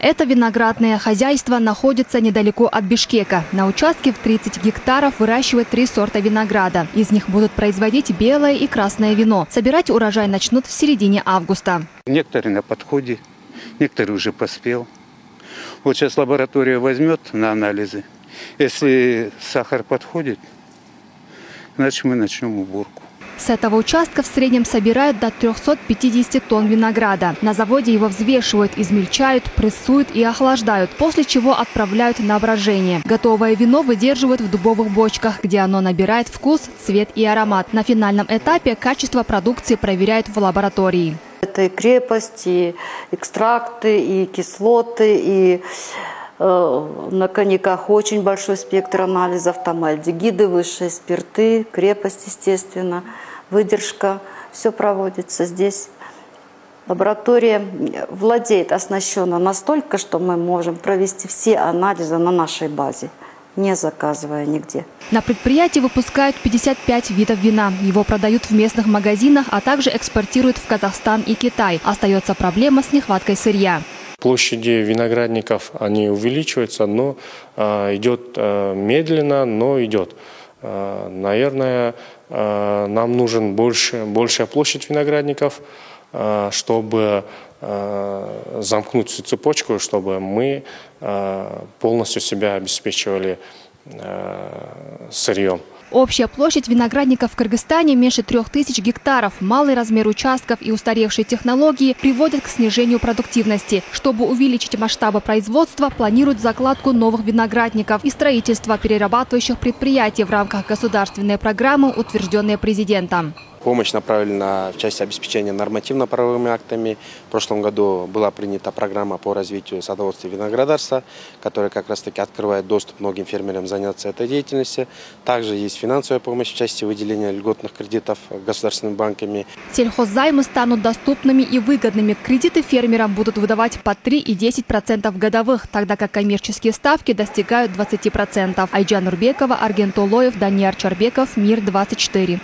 Это виноградное хозяйство находится недалеко от Бишкека. На участке в 30 гектаров выращивают 3 сорта винограда. Из них будут производить белое и красное вино. Собирать урожай начнут в середине августа. Некоторые на подходе, некоторые уже поспел. Вот сейчас лаборатория возьмет на анализы. Если сахар подходит, значит мы начнем уборку. С этого участка в среднем собирают до 350 тонн винограда. На заводе его взвешивают, измельчают, прессуют и охлаждают, после чего отправляют на брожение. Готовое вино выдерживают в дубовых бочках, где оно набирает вкус, цвет и аромат. На финальном этапе качество продукции проверяют в лаборатории. Это и крепость, и экстракты, и кислоты, и на коньяках очень большой спектр анализов. Там альдегиды, высшие спирты, крепость, естественно, выдержка. Все проводится здесь. Лаборатория владеет, оснащена настолько, что мы можем провести все анализы на нашей базе, не заказывая нигде. На предприятии выпускают 55 видов вина. Его продают в местных магазинах, а также экспортируют в Казахстан и Китай. Остается проблема с нехваткой сырья. Площади виноградников, они увеличиваются, но идет медленно, но идет. Наверное, нам нужен большая площадь виноградников, чтобы замкнуть всю цепочку, чтобы мы полностью себя обеспечивали сырьем. Общая площадь виноградников в Кыргызстане меньше 3000 гектаров. Малый размер участков и устаревшие технологии приводят к снижению продуктивности. Чтобы увеличить масштабы производства, планируют закладку новых виноградников и строительство перерабатывающих предприятий в рамках государственной программы, утвержденной президентом. Помощь направлена в части обеспечения нормативно-правовыми актами. В прошлом году была принята программа по развитию садоводства и виноградарства, которая как раз-таки открывает доступ многим фермерам заняться этой деятельностью. Также есть финансовая помощь в части выделения льготных кредитов государственными банками. Сельхоззаймы станут доступными и выгодными. Кредиты фермерам будут выдавать по 3 и 10% годовых, тогда как коммерческие ставки достигают 20%. Айджан Нурбекова, Арген Толоев, Данияр Чарбеков, Мир 24.